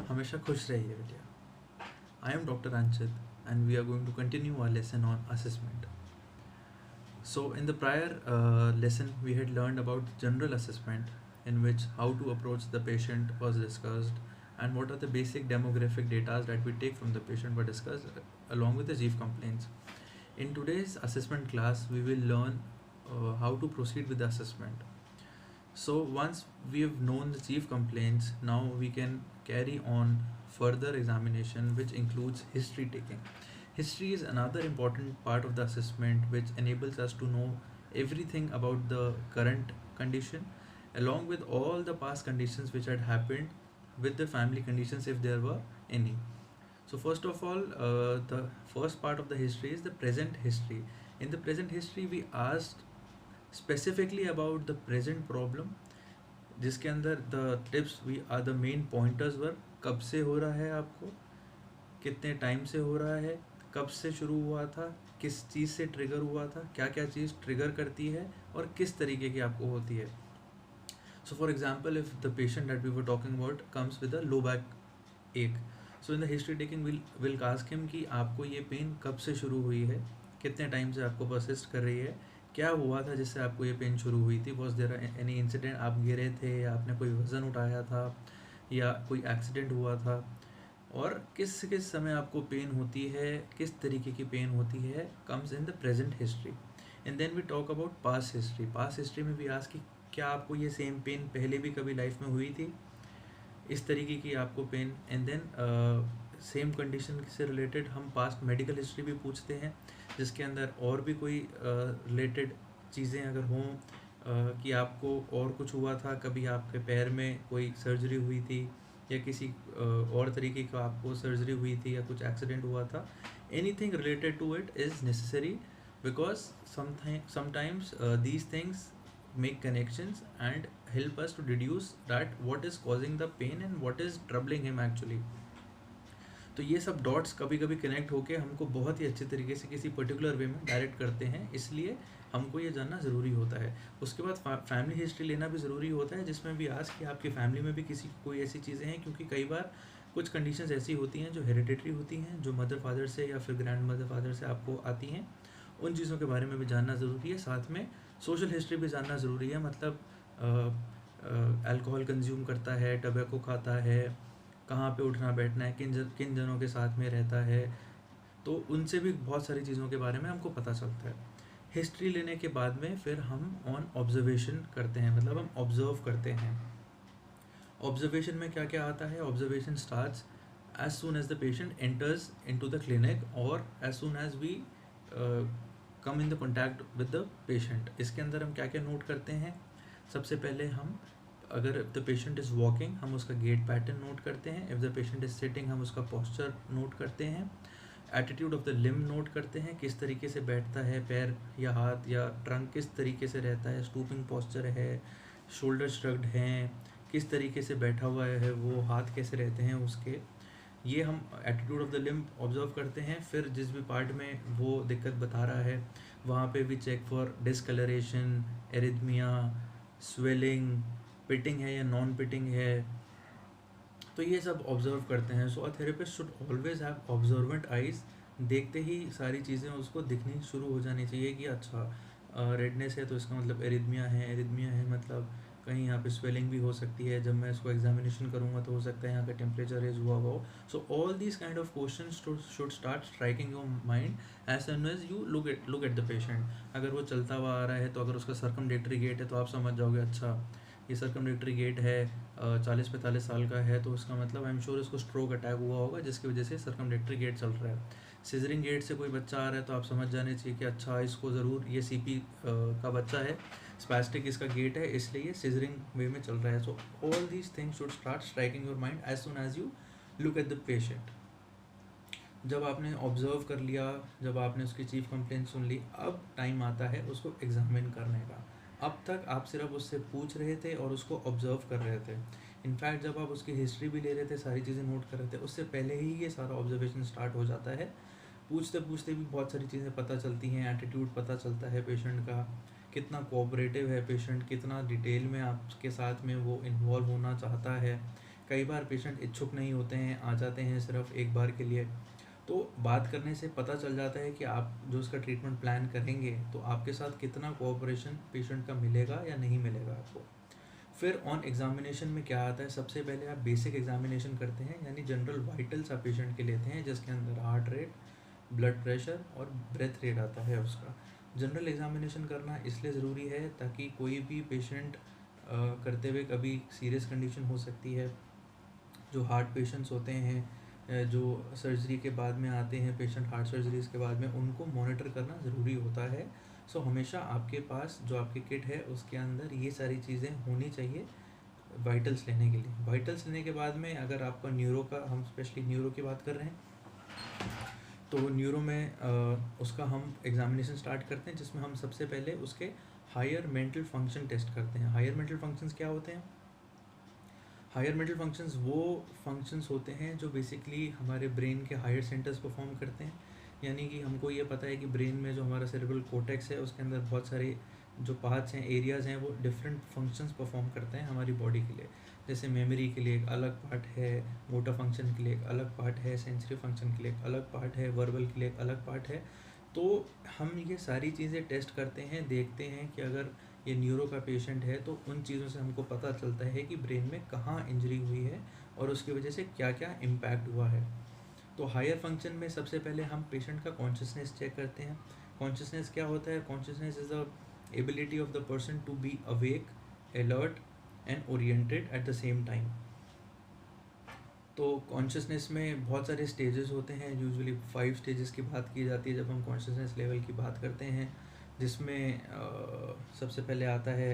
हमेशा खुश रहिए बेटा। I am Dr. Anchit and we are going to continue our lesson on assessment. So, in the prior lesson, we had learned about general assessment, in which how to approach the patient was discussed, and what are the basic demographic data that we take from the patient were discussed along with the chief complaints. In today's assessment class, we will learn how to proceed with the assessment. So once we have known the chief complaints, now we can carry on further examination, which includes history taking. History is another important part of the assessment, which enables us to know everything about the current condition along with all the past conditions which had happened with the family conditions if there were any. So first of all, the first part of the history is the present history. In the present history, we asked specifically about the present problem, जिसके अंदर the tips we are the main pointers were कब से हो रहा है आपको, कितने time से हो रहा है, कब से शुरू हुआ था, किस चीज़ से ट्रिगर हुआ था, क्या क्या चीज़ ट्रिगर करती है और किस तरीके की आपको होती है. So for example, if the patient that we were talking about comes with a low back ache, so in the history taking will ask him कि आपको ये पेन कब से शुरू हुई है, कितने टाइम से आपको परसिस्ट कर रही है, क्या हुआ था जिससे आपको ये पेन शुरू हुई थी, वॉज देयर एनी इंसिडेंट, आप गिरे थे या आपने कोई वज़न उठाया था या कोई एक्सीडेंट हुआ था, और किस किस समय आपको पेन होती है, किस तरीके की पेन होती है, comes in the present history. And then we talk about past history. Past history में भी आज की क्या आपको ये सेम पेन पहले भी कभी लाइफ में हुई थी, इस तरीके की आपको pain. And then same condition से रिलेटेड हम पास्ट मेडिकल हिस्ट्री भी पूछते हैं, जिसके अंदर और भी कोई रिलेटेड चीज़ें अगर हों, कि आपको और कुछ हुआ था, कभी आपके पैर में कोई सर्जरी हुई थी या किसी और तरीके का आपको सर्जरी हुई थी या कुछ एक्सीडेंट हुआ था, anything related to it is necessary, because sometimes these things make connections and help us to deduce that what is causing the pain and what is troubling him actually. तो ये सब dots कभी कभी connect होके हमको बहुत ही अच्छे तरीके से किसी पर्टिकुलर वे में डायरेक्ट करते हैं, इसलिए हमको ये जानना ज़रूरी होता है. उसके बाद फैमिली हिस्ट्री लेना भी ज़रूरी होता है, जिसमें भी आज कि आपकी फैमिली में भी किसी कोई ऐसी चीज़ें हैं, क्योंकि कई बार कुछ कंडीशंस ऐसी होती हैं जो हेरिडिटरी होती हैं, जो मदर फादर से या फिर ग्रैंड मदर फादर से आपको आती हैं. उन चीज़ों के बारे में भी जानना ज़रूरी है. साथ में सोशल हिस्ट्री भी जानना ज़रूरी है, मतलब अल्कोहल कंज्यूम करता है, टबैको खाता है, कहाँ पे उठना बैठना है, किन जनों के साथ में रहता है, तो उनसे भी बहुत सारी चीज़ों के बारे में हमको पता चलता है. हिस्ट्री लेने के बाद में फिर हम ऑन ऑब्जर्वेशन करते हैं, मतलब हम ऑब्जर्व करते हैं. ऑब्जर्वेशन में क्या क्या आता है? Observation starts as soon as the patient enters into the clinic और as soon as we come in the contact with the patient. इसके अंदर हम क्या क्या नोट करते हैं? सबसे पहले हम, अगर द पेशेंट इज़ वॉकिंग, हम उसका गेट पैटर्न नोट करते हैं. If the patient is sitting, हम उसका पोस्चर नोट करते हैं. Attitude of the limb note करते हैं, किस तरीके से बैठता है, पैर या हाथ या ट्रंक किस तरीके से रहता है, स्टूपिंग पोस्चर है, शोल्डर श्रग्ड हैं, किस तरीके से बैठा हुआ है वो, हाथ कैसे रहते हैं उसके, ये हम attitude of the limb observe करते हैं. फिर जिस भी पार्ट में वो दिक्कत बता रहा है वहाँ पे भी check for discolouration, arrhythmia, swelling, pitting है या नॉन पिटिंग है, तो ये सब ऑब्जर्व करते हैं. So a therapist should always have observant eyes. देखते ही सारी चीज़ें उसको दिखनी शुरू हो जानी चाहिए कि अच्छा रेडनेस है तो इसका मतलब एरिथमिया है, एरिथमिया है मतलब कहीं यहाँ पे स्वेलिंग भी हो सकती है, जब मैं इसको एग्जामिनेशन करूँगा तो हो सकता है यहाँ का टेम्परेचर रेज हुआ हो. So all these kind of question should start striking your mind as soon as you look at the patient. अगर वो चलता हुआ आ रहा है तो अगर उसका सर्कमडेटरी गेट है तो आप समझ जाओगे अच्छा ये सर्कमडेटरी गेट है, 40-45 साल का है, तो उसका मतलब आई एम श्योर इसको स्ट्रोक अटैक हुआ होगा जिसकी वजह से सर्कमडेटरी गेट चल रहा है. सिजरिंग गेट से कोई बच्चा आ रहा है तो आप समझ जाने चाहिए कि अच्छा इसको ज़रूर ये सीपी का बच्चा है, स्पैस्टिक इसका गेट है, इसलिए ये सिजरिंग वे में चल रहा है. So all these things should start striking your mind as soon as you look at the patient. जब आपने ऑब्जर्व कर लिया, जब आपने उसकी चीफ कंप्लेंट सुन ली, अब टाइम आता है उसको एग्जामिन करने का. अब तक आप सिर्फ उससे पूछ रहे थे और उसको ऑब्जर्व कर रहे थे. इनफैक्ट जब आप उसकी हिस्ट्री भी ले रहे थे, सारी चीज़ें नोट कर रहे थे, उससे पहले ही ये सारा ऑब्जर्वेशन स्टार्ट हो जाता है. पूछते पूछते भी बहुत सारी चीज़ें पता चलती हैं. एटीट्यूड पता चलता है पेशेंट का, कितना कोऑपरेटिव है पेशेंट, कितना डिटेल में आपके साथ में वो इन्वॉल्व होना चाहता है, कई बार पेशेंट इच्छुक नहीं होते हैं, आ जाते हैं सिर्फ एक बार के लिए। तो बात करने से पता चल जाता है कि आप जो उसका ट्रीटमेंट प्लान करेंगे तो आपके साथ कितना कोऑपरेशन पेशेंट का मिलेगा या नहीं मिलेगा आपको। फिर ऑन एग्जामिनेशन में क्या आता है, सबसे पहले आप बेसिक एग्जामिनेशन करते हैं, यानी जनरल वाइटल्स आप पेशेंट के लेते हैं, जिसके अंदर हार्ट रेट, ब्लड प्रेशर और ब्रेथ रेट आता है उसका। जनरल एग्जामिनेशन करना इसलिए ज़रूरी है ताकि कोई भी पेशेंट करते हुए कभी सीरियस कंडीशन हो सकती है। जो हार्ट पेशेंट्स होते हैं, जो सर्जरी के बाद में आते हैं पेशेंट, हार्ट सर्जरीज़ के बाद में, उनको मॉनिटर करना ज़रूरी होता है। सो हमेशा आपके पास जो आपकी किट है उसके अंदर ये सारी चीज़ें होनी चाहिए वाइटल्स लेने के लिए। वाइटल्स लेने के बाद में अगर आपका न्यूरो का, हम स्पेशली न्यूरो की बात कर रहे हैं, तो न्यूरो में उसका हम एग्जामिनेशन स्टार्ट करते हैं, जिसमें हम सबसे पहले उसके हायर मेंटल फंक्शन टेस्ट करते हैं। हायर मेंटल फंक्शंस क्या होते हैं? हायर मेंटल फंक्शंस वो फंक्शंस होते हैं जो बेसिकली हमारे ब्रेन के हायर सेंटर्स परफॉर्म करते हैं। यानी कि हमको ये पता है कि ब्रेन में जो हमारा सेरेब्रल कोर्टेक्स है उसके अंदर बहुत सारे जो पार्ट्स हैं, एरियाज़ हैं, वो डिफरेंट फंक्शंस परफॉर्म करते हैं हमारी बॉडी के लिए। जैसे मेमोरी के लिए एक अलग पार्ट है, मोटर फंक्शन के लिए एक अलग पार्ट है, सेंसरी फंक्शन के लिए एक अलग पार्ट है, वर्बल के लिए एक अलग पार्ट है। तो हम ये सारी चीज़ें टेस्ट करते हैं, देखते हैं कि अगर ये न्यूरो का पेशेंट है तो उन चीज़ों से हमको पता चलता है कि ब्रेन में कहाँ इंजरी हुई है और उसकी वजह से क्या क्या इम्पैक्ट हुआ है। तो हायर फंक्शन में सबसे पहले हम पेशेंट का कॉन्शियसनेस चेक करते हैं। कॉन्शियसनेस क्या होता है? Consciousness is the ability of the person to be awake, alert and oriented at the same time. तो कॉन्शियसनेस में बहुत सारे स्टेजेस होते हैं, यूजुअली 5 स्टेजेस की बात की जाती है जब हम कॉन्शियसनेस लेवल की बात करते हैं, जिसमें सबसे पहले आता है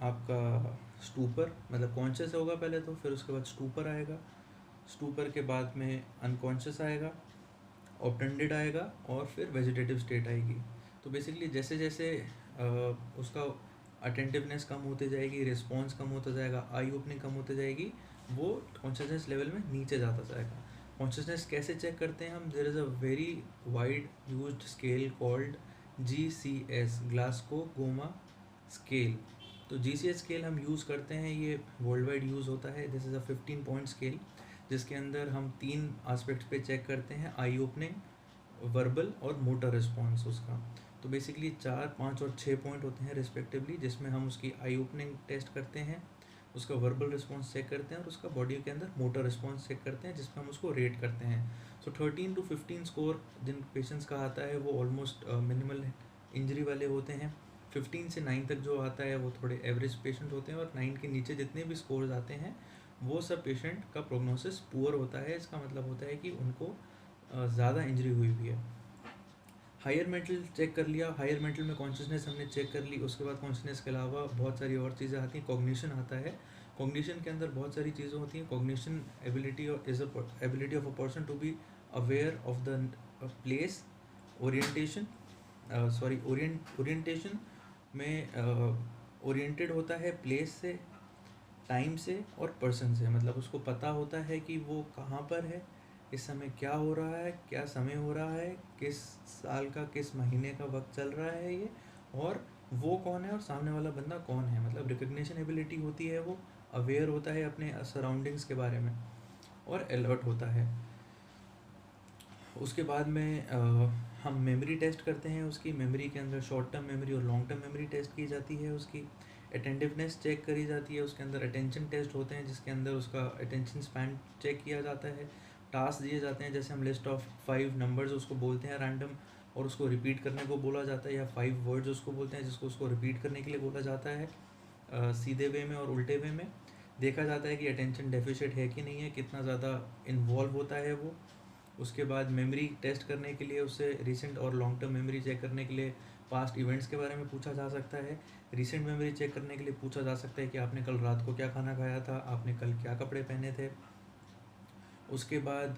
आपका स्टूपर, मतलब कॉन्शियस होगा पहले तो, फिर उसके बाद स्टूपर आएगा, स्टूपर के बाद में अनकॉन्शियस आएगा, ऑब्टेंडेड आएगा और फिर वेजिटेटिव स्टेट आएगी। तो बेसिकली जैसे जैसे उसका अटेंटिवनेस कम होती जाएगी, रिस्पॉन्स कम होता जाएगा, आई ओपनिंग कम होती जाएगी, वो कॉन्शियसनेस लेवल में नीचे जाता जाएगा। कॉन्शियसनेस कैसे चेक करते हैं हम? There is a very wide used scale called GCS, Glasgow coma scale. तो GCS स्केल हम यूज़ करते हैं, ये वर्ल्ड वाइड यूज़ होता है। This is a 15 point scale, जिसके अंदर हम 3 आस्पेक्ट्स पे चेक करते हैं, आई ओपनिंग, वर्बल और मोटर रिस्पॉन्स उसका। तो बेसिकली 4, 5 और 6 पॉइंट होते हैं रिस्पेक्टिवली, जिसमें हम उसकी आई ओपनिंग टेस्ट करते हैं, उसका वर्बल रिस्पॉन्स चेक करते हैं और उसका बॉडी के अंदर मोटर रिस्पॉन्स चेक करते हैं, जिसमें हम उसको रेट करते हैं। सो 13 to 15 स्कोर जिन पेशेंट्स का आता है वो ऑलमोस्ट मिनिमल इंजरी वाले होते हैं। 15 से 9 तक जो आता है वो थोड़े एवरेज पेशेंट होते हैं, और 9 के नीचे जितने भी स्कोर्स आते हैं वो सब पेशेंट का प्रोग्नोसिस पुअर होता है। इसका मतलब होता है कि उनको ज़्यादा इंजरी हुई है। हायर मेंटल चेक कर लिया, हायर मेंटल में कॉन्शियसनेस हमने चेक कर ली। उसके बाद कॉन्शियसनेस के अलावा बहुत सारी और चीज़ें आती हैं। कॉग्निशन आता है, कॉग्निशन के अंदर बहुत सारी चीज़ें होती हैं। Cognition ability is ability of a person to be aware of the place, orientation, orientation में ओरिएंटेड होता है प्लेस से, टाइम से और पर्सन से। मतलब उसको पता होता है कि वो कहाँ पर है, इस समय क्या हो रहा है, क्या समय हो रहा है, किस साल का किस महीने का वक्त चल रहा है ये, और वो कौन है और सामने वाला बंदा कौन है। मतलब रिकग्निशन एबिलिटी होती है, वो अवेयर होता है अपने सराउंडिंग्स के बारे में और अलर्ट होता है। उसके बाद में हम मेमोरी टेस्ट करते हैं उसकी। मेमोरी के अंदर शॉर्ट टर्म मेमोरी और लॉन्ग टर्म मेमोरी टेस्ट की जाती है उसकी। अटेंटिवनेस चेक करी जाती है, उसके अंदर अटेंशन टेस्ट होते हैं, जिसके अंदर उसका अटेंशन स्पैन चेक किया जाता है। टास्क दिए जाते हैं, जैसे हम लिस्ट ऑफ 5 नंबर्स उसको बोलते हैं रैंडम, और उसको रिपीट करने को बोला जाता है, या 5 वर्ड्स उसको बोलते हैं जिसको उसको रिपीट करने के लिए बोला जाता है, सीधे वे में और उल्टे वे में। देखा जाता है कि अटेंशन डेफिशिट है कि नहीं है, कितना ज़्यादा इन्वॉल्व होता है वो। उसके बाद मेमोरी टेस्ट करने के लिए उससे रिसेंट और लॉन्ग टर्म मेमोरी चेक करने के लिए पास्ट इवेंट्स के बारे में पूछा जा सकता है। रिसेंट मेमोरी चेक करने के लिए पूछा जा सकता है कि आपने कल रात को क्या खाना खाया था, आपने कल क्या कपड़े पहने थे। उसके बाद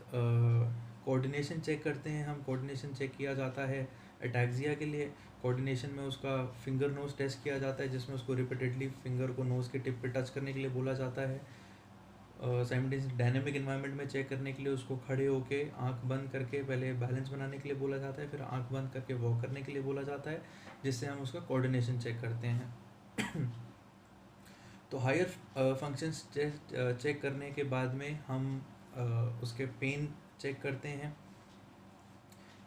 कोऑर्डिनेशन चेक करते हैं हम। कोऑर्डिनेशन चेक किया जाता है अटैक्सिया के लिए। कोऑर्डिनेशन में उसका फिंगर नोज टेस्ट किया जाता है, जिसमें उसको रिपीटेडली फिंगर को नोज़ के टिप पे टच करने के लिए बोला जाता है। साइमल्टेनियस डायनेमिक इन्वायरमेंट में चेक करने के लिए उसको खड़े होके आंख बंद करके पहले बैलेंस बनाने के लिए बोला जाता है, फिर आंख बंद करके वॉक करने के लिए बोला जाता है, जिससे हम उसका कोऑर्डिनेशन चेक करते हैं। तो हायर फंक्शंस चेक करने के बाद में हम उसके पेन चेक करते हैं।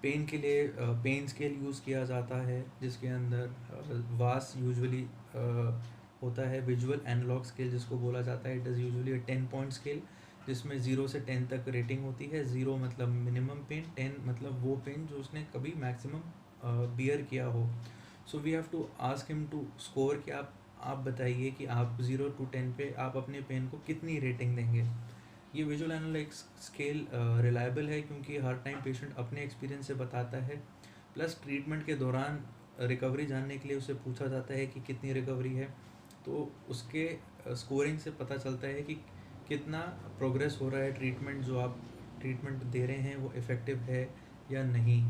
पेन के लिए पेन स्केल यूज़ किया जाता है, जिसके अंदर वास यूजुअली होता है, विजुअल एनालॉग स्केल जिसको बोला जाता है। It is usually 10 point scale, जिसमें 0 से 10 तक रेटिंग होती है। 0 मतलब मिनिमम पेन, 10 मतलब वो पेन जो उसने कभी मैक्सिमम बियर किया हो। So we have to ask him to score कि आप बताइए कि आप 0 to 10 पे आप अपने पेन को कितनी रेटिंग देंगे। ये विजुअल एनालॉग स्केल रिलायबल है क्योंकि हर टाइम पेशेंट अपने एक्सपीरियंस से बताता है, प्लस ट्रीटमेंट के दौरान रिकवरी जानने के लिए उसे पूछा जाता है कि कितनी रिकवरी है, तो उसके स्कोरिंग से पता चलता है कि कितना प्रोग्रेस हो रहा है, ट्रीटमेंट जो आप ट्रीटमेंट दे रहे हैं वो इफ़ेक्टिव है या नहीं।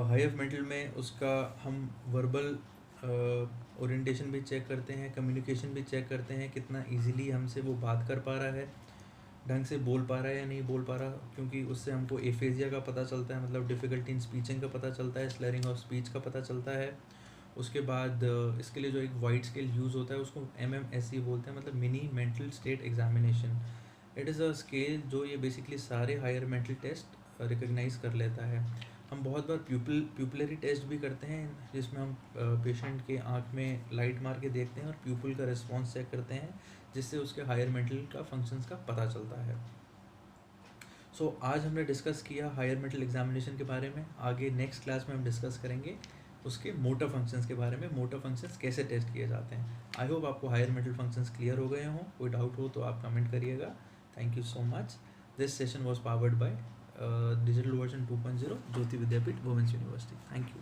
हायर मेंटल में उसका हम वर्बल ओरिएंटेशन भी चेक करते हैं, कम्युनिकेशन भी चेक करते हैं, कितना इजीली हमसे वो बात कर पा रहा है, ढंग से बोल पा रहा है या नहीं बोल पा रहा, क्योंकि उससे हमको एफेजिया का पता चलता है, मतलब डिफ़िकल्टी इन स्पीचिंग का पता चलता है, स्लरिंग ऑफ स्पीच का पता चलता है। उसके बाद इसके लिए जो एक वाइड स्केल यूज़ होता है उसको MMSE बोलते हैं, मतलब mini mental state examination. It is a scale जो ये बेसिकली सारे हायर मेंटल टेस्ट रिकग्नाइज कर लेता है। हम बहुत बार प्यूपिलरी टेस्ट भी करते हैं, जिसमें हम पेशेंट के आँख में लाइट मार के देखते हैं और प्यूपिल का रिस्पॉन्स चेक करते हैं, जिससे उसके हायर मेंटल का फंक्शंस का पता चलता है। सो आज हमने डिस्कस किया हायर मेंटल एग्जामिनेशन के बारे में। आगे नेक्स्ट क्लास में हम डिस्कस करेंगे उसके मोटर फंक्शंस के बारे में, मोटर फंक्शंस कैसे टेस्ट किए जाते हैं। आई होप आपको हायर मेंटल फंक्शंस क्लियर हो गए हों। कोई डाउट हो तो आप कमेंट करिएगा। Thank you so much. This session was powered by digital version 2.0 Jyoti Vidyapeeth women's university. Thank you.